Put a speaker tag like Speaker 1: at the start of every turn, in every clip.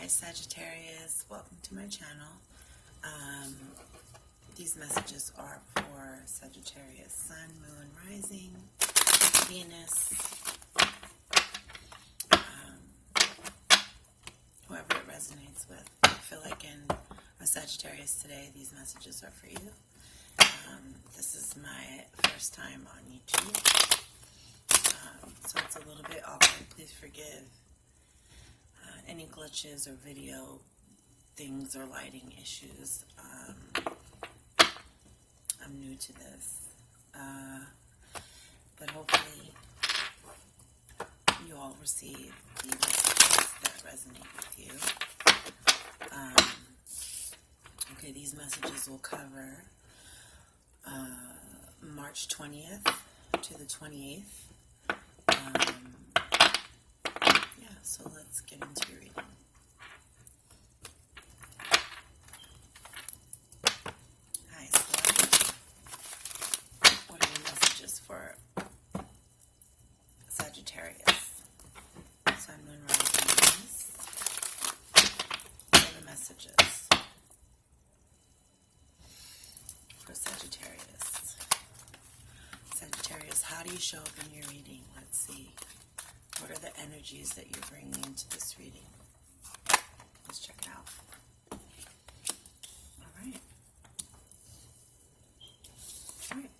Speaker 1: Hi Sagittarius, welcome to my channel. These messages are for Sagittarius, Sun, Moon, Rising, Venus, whoever it resonates with. I feel like in a Sagittarius today, these messages are for you. This is my first time on YouTube, so it's a little bit awkward. Please forgive any glitches or video things or lighting issues. I'm new to this, but hopefully you all receive the messages that resonate with you. Okay, these messages will cover March 20th to the 28th. So let's get into your reading. Hi, so what are your messages for Sagittarius? Sun, Moon, Rising, Venus. What are the messages for Sagittarius? Sagittarius, how do you show up in your reading? Let's see. What are the energies that you're bringing into this reading? Let's check it out. All right.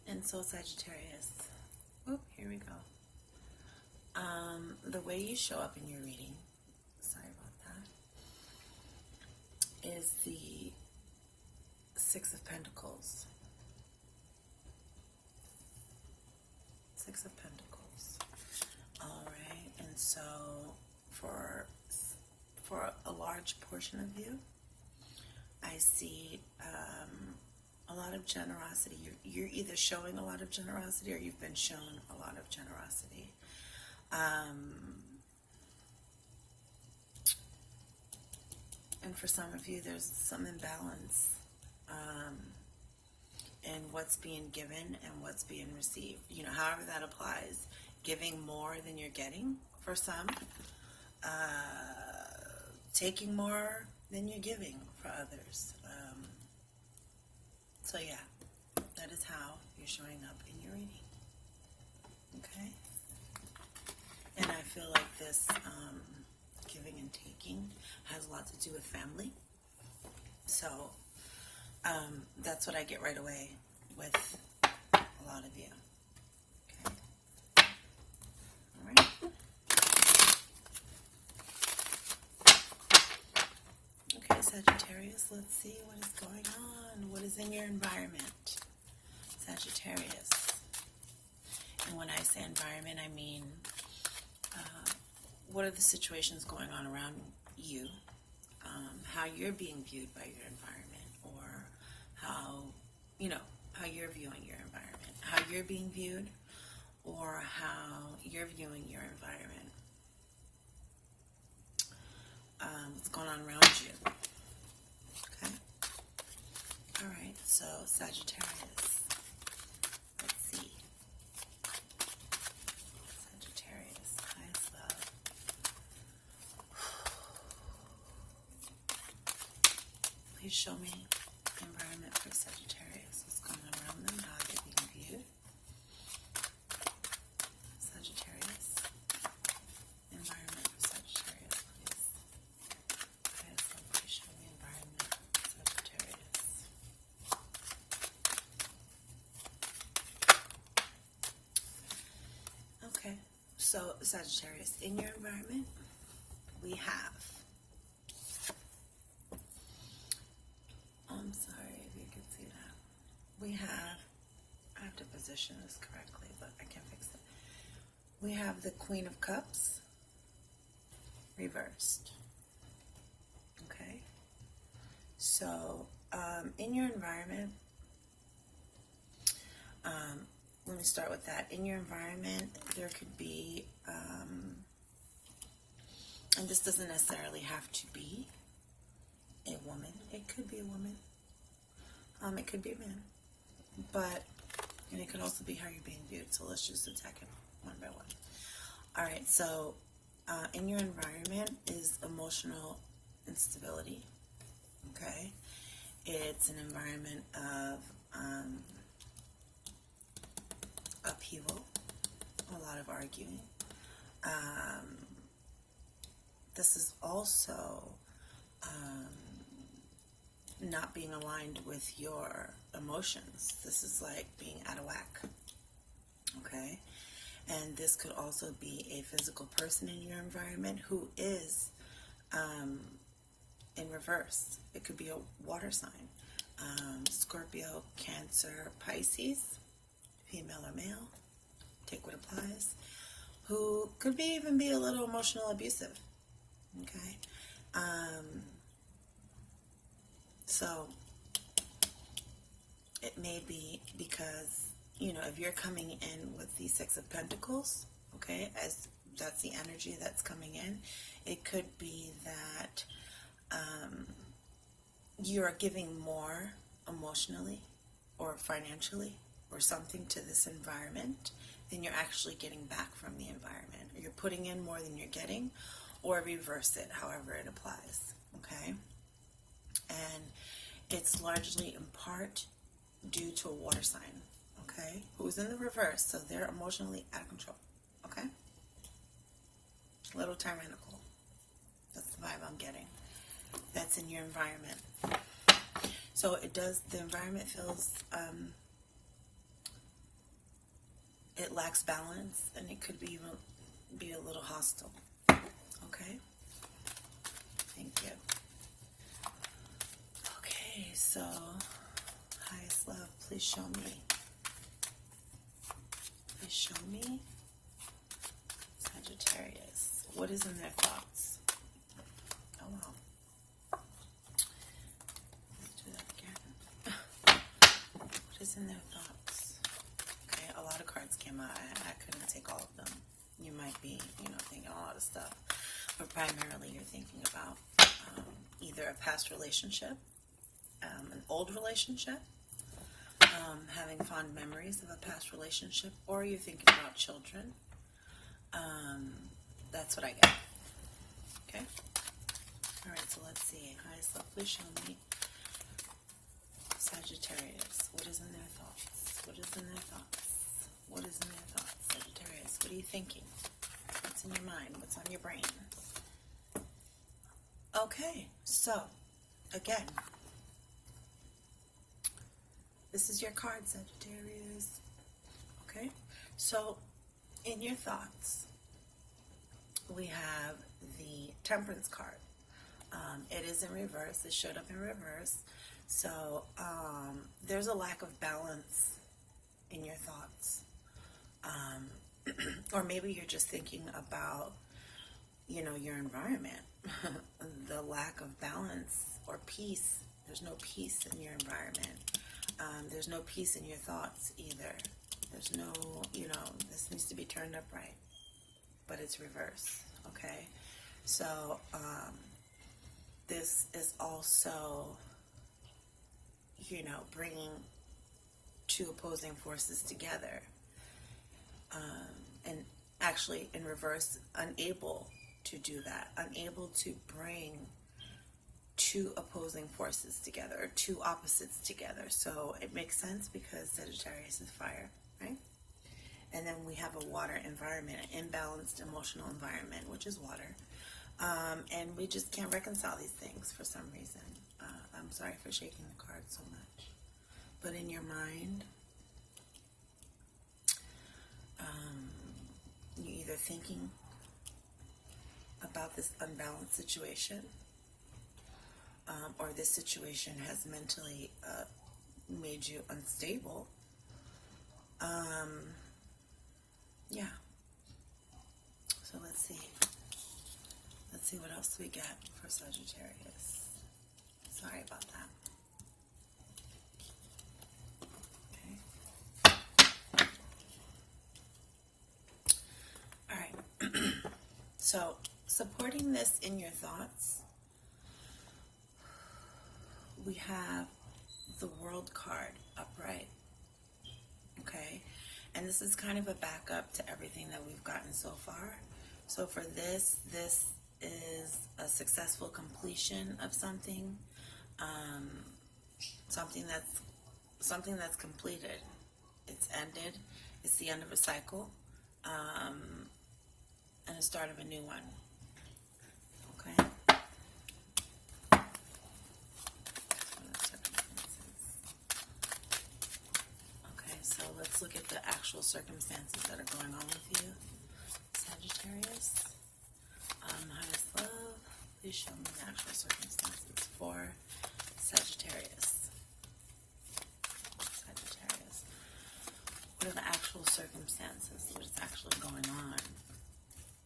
Speaker 1: And so Sagittarius. Oh, here we go. The way you show up in your reading, sorry about that, is the Six of Pentacles. Six of Pentacles. All right. And so for a large portion of you, I see a lot of generosity. You're either showing a lot of generosity or you've been shown a lot of generosity. And for some of you, there's some imbalance in what's being given and what's being received. You know, however that applies. Giving more than you're getting for some. Taking more than you're giving for others. So yeah, that is how you're showing up in your reading. Okay? And I feel like this giving and taking has a lot to do with family. So that's what I get right away with a lot of you. Okay? All right. Okay, Sagittarius, let's see what is going on. What is in your environment? Sagittarius. And when I say environment, I mean what are the situations going on around you? How you're being viewed by your environment, or how you're viewing your environment. How you're being viewed, or how you're viewing your environment. What's going on around you. Okay? All right, so Sagittarius. Let's see. Sagittarius, highest love. Please show me the environment for Sagittarius. What's going on around them, how they're being viewed. Sagittarius. Environment for Sagittarius, please. Highest love, please show me environment for Sagittarius. Okay, so Sagittarius, in your environment, we have, I'm sorry if you can see that. We have, I have to position this correctly, but I can't fix it. We have the Queen of Cups reversed. Okay, so in your environment, let me start with that. In your environment, there could be, and this doesn't necessarily have to be a woman. It could be a woman. It could be a man. And it could also be how you're being viewed. So let's just attack it one by one. All right, so in your environment is emotional instability, okay? It's an environment of upheaval, a lot of arguing. This is also not being aligned with your emotions. This is like being out of whack, okay? And this could also be a physical person in your environment who is in reverse. It could be a water sign, Scorpio, Cancer, Pisces, female or male, take what applies, who could even be a little emotional abusive, okay? So it may be because, if you're coming in with the Six of Pentacles, okay, as that's the energy that's coming in, it could be that you're giving more emotionally or financially or something to this environment than you're actually getting back from the environment. Or you're putting in more than you're getting, or reverse it, however it applies, okay? And it's largely in part due to a water sign, okay, who's in the reverse, so they're emotionally out of control, okay? Little tyrannical. That's the vibe I'm getting. That's in your environment. So the environment feels, it lacks balance, and it could be a little hostile, okay? Thank you. Okay, so highest love, please show me. Please show me Sagittarius. What is in their thoughts? Oh wow. Let's do that again. What is in their thoughts? Okay, a lot of cards came out. I couldn't take all of them. You might be, thinking a lot of stuff. But primarily you're thinking about either a past relationship, an old relationship, having fond memories of a past relationship, or you're thinking about children. That's what I get. Okay? Alright, so let's see. Highest love, please show me Sagittarius. What is in their thoughts? What is in their thoughts? What is in their thoughts? Sagittarius, what are you thinking? What's in your mind? What's on your brain? Okay, so, again, this is your card, Sagittarius. Okay, so in your thoughts, we have the Temperance card. It is in reverse. It showed up in reverse. So there's a lack of balance in your thoughts. Or maybe you're just thinking about, your environment. The lack of balance or peace. There's no peace in your environment. There's no peace in your thoughts either. There's no, this needs to be turned up right. But it's reverse, okay? So, this is also, bringing two opposing forces together. And actually, in reverse, unable to do that. Unable to bring two opposing forces together, or two opposites together. So it makes sense because Sagittarius is fire, right? And then we have a water environment, an imbalanced emotional environment, which is water. And we just can't reconcile these things for some reason. I'm sorry for shaking the card so much. But in your mind, you're either thinking about this unbalanced situation, or this situation has mentally made you unstable. Yeah. So let's see. Let's see what else we get for Sagittarius. Sorry about that. Okay. All right. So, supporting this in your thoughts, we have the World card upright. Okay? And this is kind of a backup to everything that we've gotten so far. So for this is a successful completion of something, something that's completed. It's ended. It's the end of a cycle, and the start of a new one. Okay. Okay, so let's look at the actual circumstances that are going on with you, Sagittarius. Highest love. Please show me the actual circumstances for Sagittarius. Sagittarius. What are the actual circumstances? What is actually going on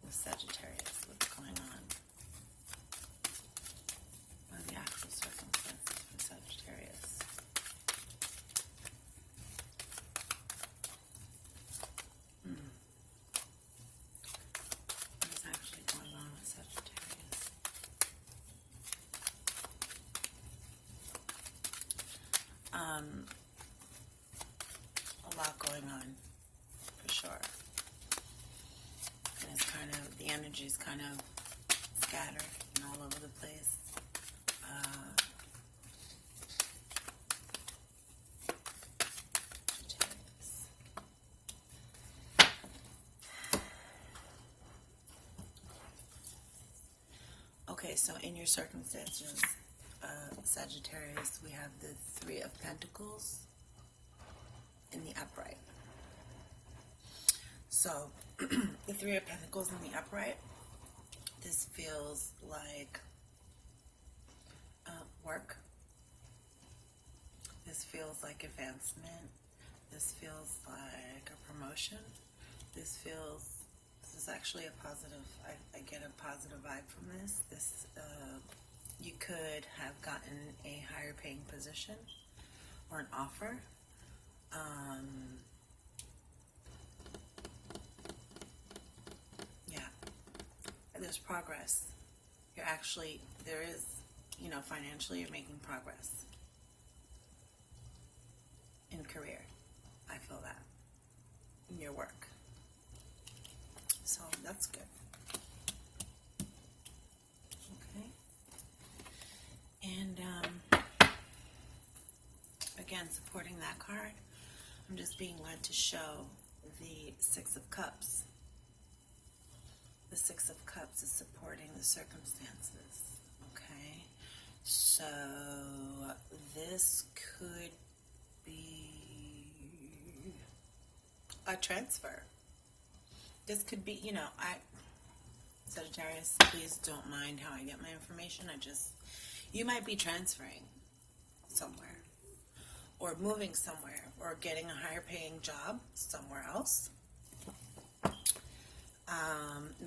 Speaker 1: with Sagittarius? What's going on? What are the actual circumstances for Sagittarius? What is actually going on with Sagittarius? A lot going on, for sure. And it's kind of, the energy is kind of scattered and all over the place. Okay, so in your circumstances, Sagittarius, we have the Three of Pentacles in the upright. So, the Three of Pentacles in the upright, this feels like work. This feels like advancement. This feels like a promotion. This is actually a positive, I get a positive vibe from this. You could have gotten a higher paying position or an offer. Yeah, there's progress. There is, financially you're making progress in career. I feel that in your work. So that's good. Okay. And again, supporting that card, I'm just being led to show the Six of Cups. The Six of Cups is supporting the circumstances. Okay. So this could be a transfer. This could be, Sagittarius, please don't mind how I get my information. You might be transferring somewhere, or moving somewhere, or getting a higher paying job somewhere else.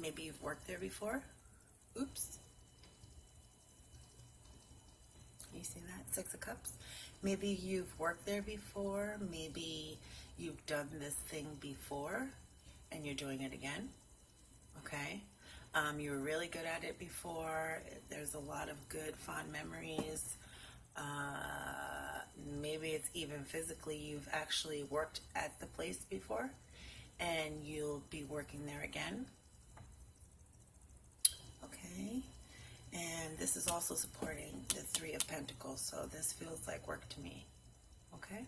Speaker 1: Maybe you've worked there before. Oops. You see that? Six of Cups. Maybe you've worked there before. Maybe you've done this thing before and you're doing it again. Okay. You were really good at it before. There's a lot of good, fond memories. Maybe it's even physically you've actually worked at the place before and you'll be working there again. Okay. And this is also supporting the Three of Pentacles, so this feels like work to me. Okay?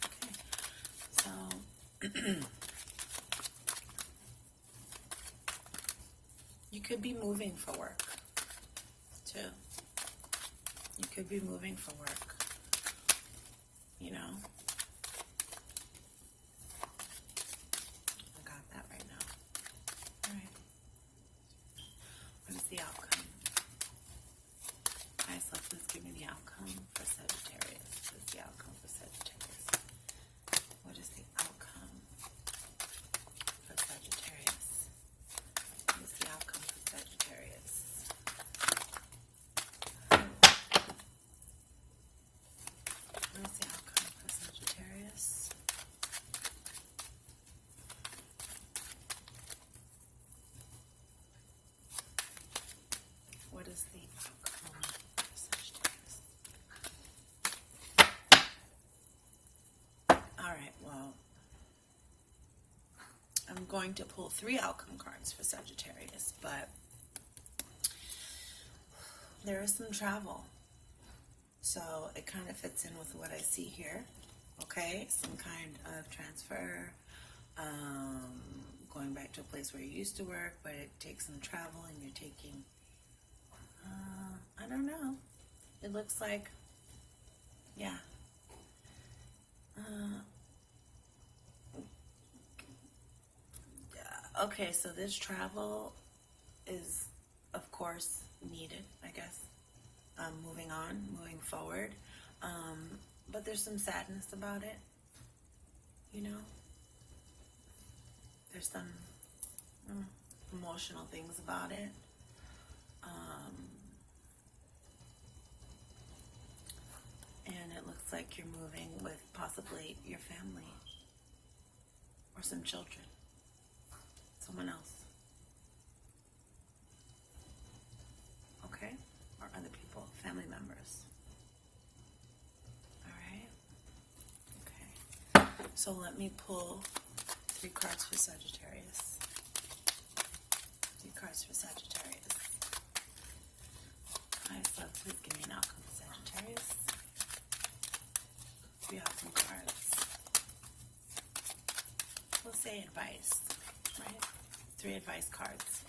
Speaker 1: Okay. So, you could be moving for work, too. You could be moving for work. I got that right now. All right. What is the outcome? Guys, please give me the outcome for Sagittarius. What is the outcome for Sagittarius? What is the outcome for Sagittarius? What is the outcome for Sagittarius? What is the outcome for Sagittarius? going to pull 3 outcome cards for Sagittarius, but there is some travel. So it kind of fits in with what I see here. Okay, some kind of transfer, going back to a place where you used to work, but it takes some travel and you're taking, I don't know. It looks like, yeah. Okay, so this travel is, of course, needed, I guess. Moving on, moving forward. But there's some sadness about it, you know? There's some emotional things about it. And it looks like you're moving with possibly your family or some children, someone else. Okay? Or other people, family members. All right? Okay. So let me pull 3 cards for Sagittarius. 3 cards for Sagittarius. Guys, love, please give me an outcome for Sagittarius. 3 outcome cards. We'll say advice, right? 3 advice cards.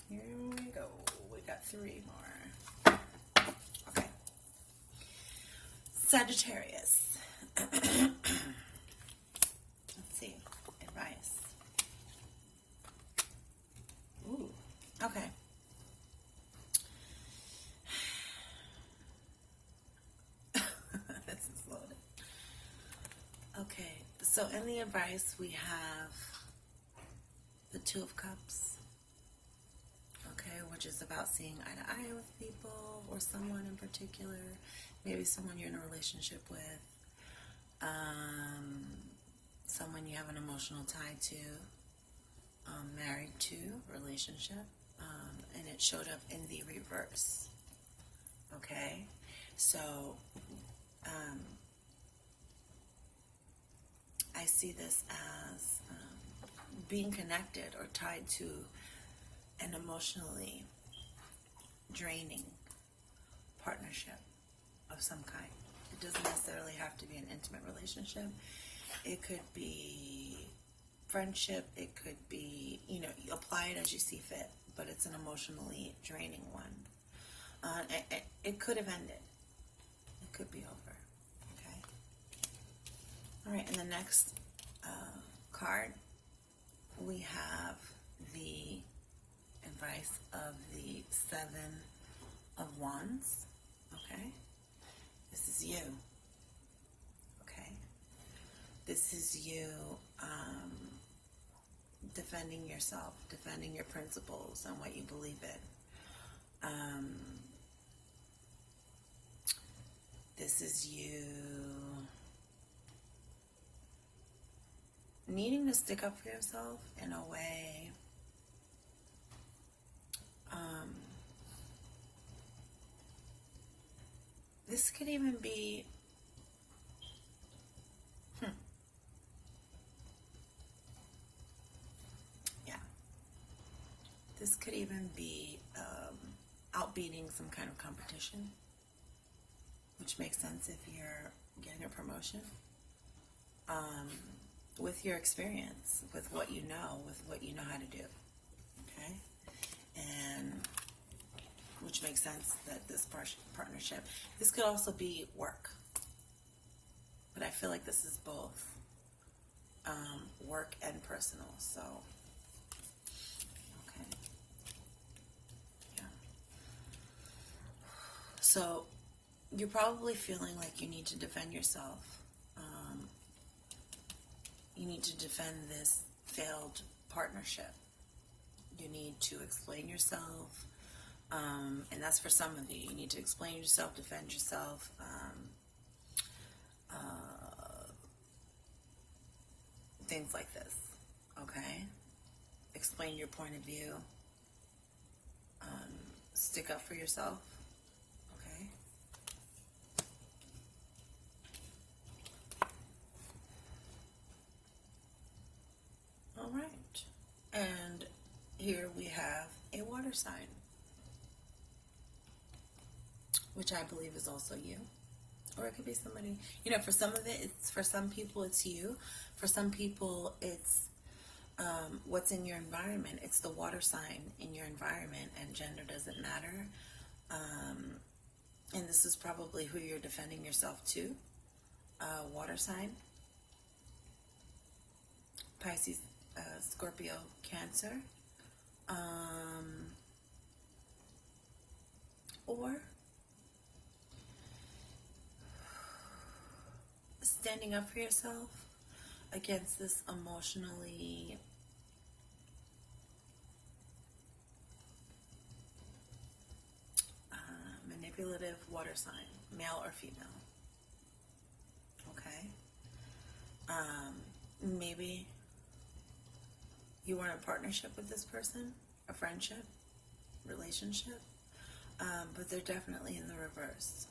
Speaker 1: Here we go. We got 3 more. Okay. Sagittarius. Let's see. Advice. Ooh. Okay. This is loaded. Okay. So in the advice we have the 2 of Cups. Which is about seeing eye to eye with people or someone in particular, maybe someone you're in a relationship with, someone you have an emotional tie to, married to, relationship, and it showed up in the reverse. Okay, so I see this as being connected or tied to an emotionally draining partnership of some kind. It doesn't necessarily have to be an intimate relationship. It could be friendship. It could be, you apply it as you see fit, but it's an emotionally draining one. It could have ended. It could be over. Okay. All right. In the next card, we have the advice of the 7 of Wands. Okay, this is you. Okay, this is you defending yourself, defending your principles and what you believe in. This is you needing to stick up for yourself in a way. This could even be this could even be outbeating some kind of competition, which makes sense if you're getting a promotion, with your experience, with what you know, how to do. Okay, and which makes sense that this partnership, this could also be work, but I feel like this is both work and personal. So, okay, yeah. So you're probably feeling like you need to defend yourself. You need to defend this failed partnership. You need to explain yourself. And that's for some of you. You need to explain yourself, defend yourself. Things like this. Okay? Explain your point of view. Stick up for yourself. Okay? All right. And here we have a water sign, which I believe is also you. Or it could be somebody, for some of it, for some people it's you. For some people it's what's in your environment. It's the water sign in your environment, and gender doesn't matter. And this is probably who you're defending yourself to. Water sign. Pisces, Scorpio, Cancer. Or standing up for yourself against this emotionally manipulative water sign, male or female. Okay? Maybe you want a partnership with this person, a friendship, relationship, but they're definitely in the reverse.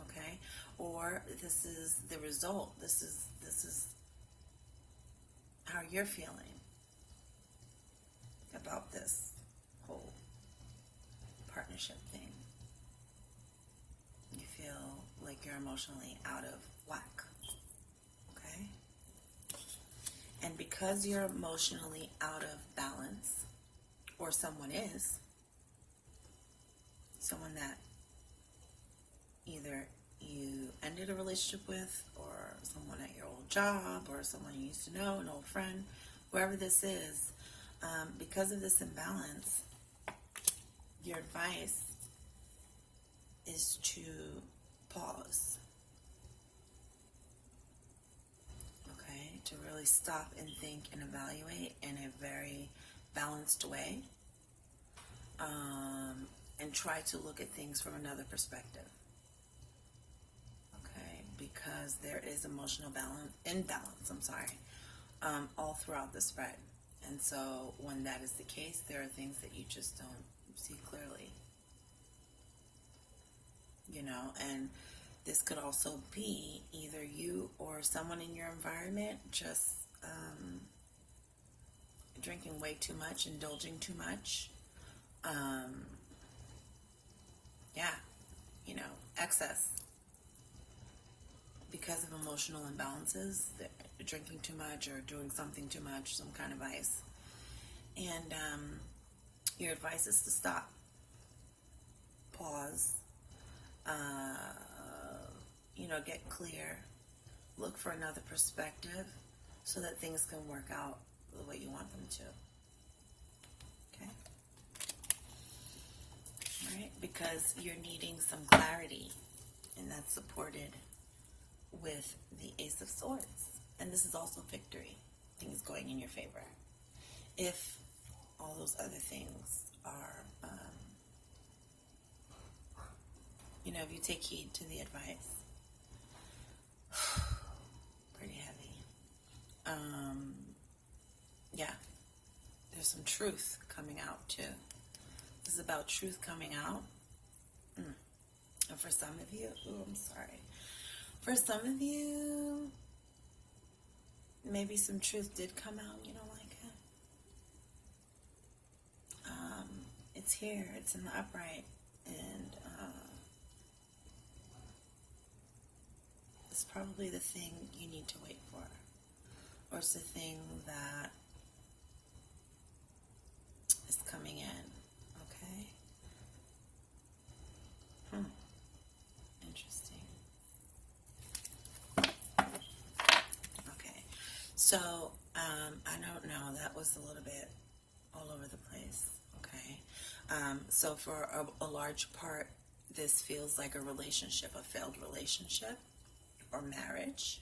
Speaker 1: Okay? Or this is the result. This is how you're feeling about this whole partnership thing. You feel like you're emotionally out of whack. Okay? And because you're emotionally out of balance, or someone is, someone that either you ended a relationship with, or someone at your old job, or someone you used to know, an old friend, whoever this is, because of this imbalance, your advice is to pause. Okay? To really stop and think and evaluate in a very balanced way, and try to look at things from another perspective. Because there is emotional imbalance, all throughout the spread. And so when that is the case, there are things that you just don't see clearly. And this could also be either you or someone in your environment just drinking way too much, indulging too much. Excess. Because of emotional imbalances, drinking too much or doing something too much, some kind of vice. And your advice is to stop, pause, get clear, look for another perspective so that things can work out the way you want them to. Okay? All right? Because you're needing some clarity, and that's supported with the Ace of Swords. And this is also victory. Things going in your favor. If all those other things are, if you take heed to the advice. Pretty heavy. There's some truth coming out too. This is about truth coming out. And for some of you, I'm sorry. For some of you, maybe some truth did come out and you don't like it. It's here. It's in the upright. And it's probably the thing you need to wait for. Or it's the thing that is coming in. Okay? Interesting. Okay. So, I don't know. That was a little bit all over the place. Okay. So for a large part this feels like a relationship, a failed relationship or marriage.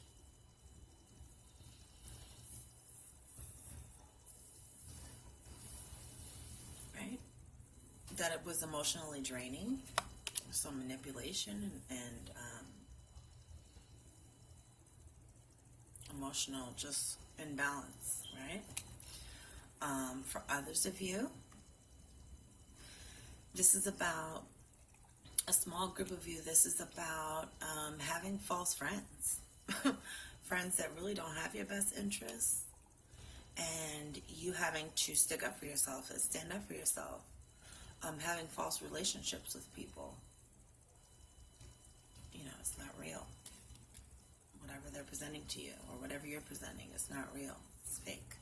Speaker 1: Right? That it was emotionally draining, some manipulation and emotional just imbalance, right? For others of you, this is about a small group of you. This is about having false friends, friends that really don't have your best interests, and you having to stick up for yourself and stand up for yourself. Having false relationships with people. You know, it's not real. Whatever they're presenting to you or whatever you're presenting, it's not real. It's fake.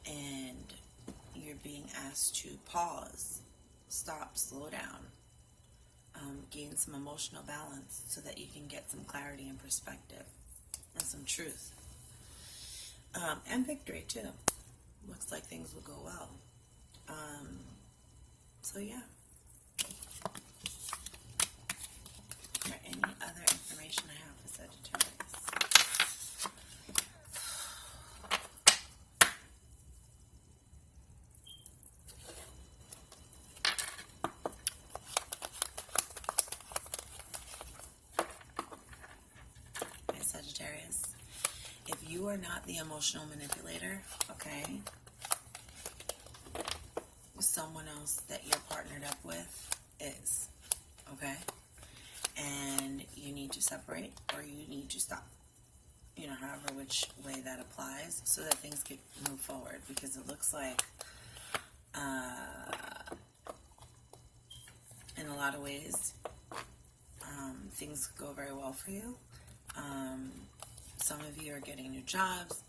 Speaker 1: And you're being asked to pause, stop, slow down, gain some emotional balance so that you can get some clarity and perspective and some truth. And victory too. Looks like things will go well. So yeah. Is there any other information I have for Sagittarius? Okay, Sagittarius. If you are not the emotional manipulator, okay, someone else that you're partnered up with is, okay? And you need to separate or you need to stop. You know, however which way that applies so that things can move forward, because it looks like in a lot of ways things go very well for you. Some of you are getting new jobs.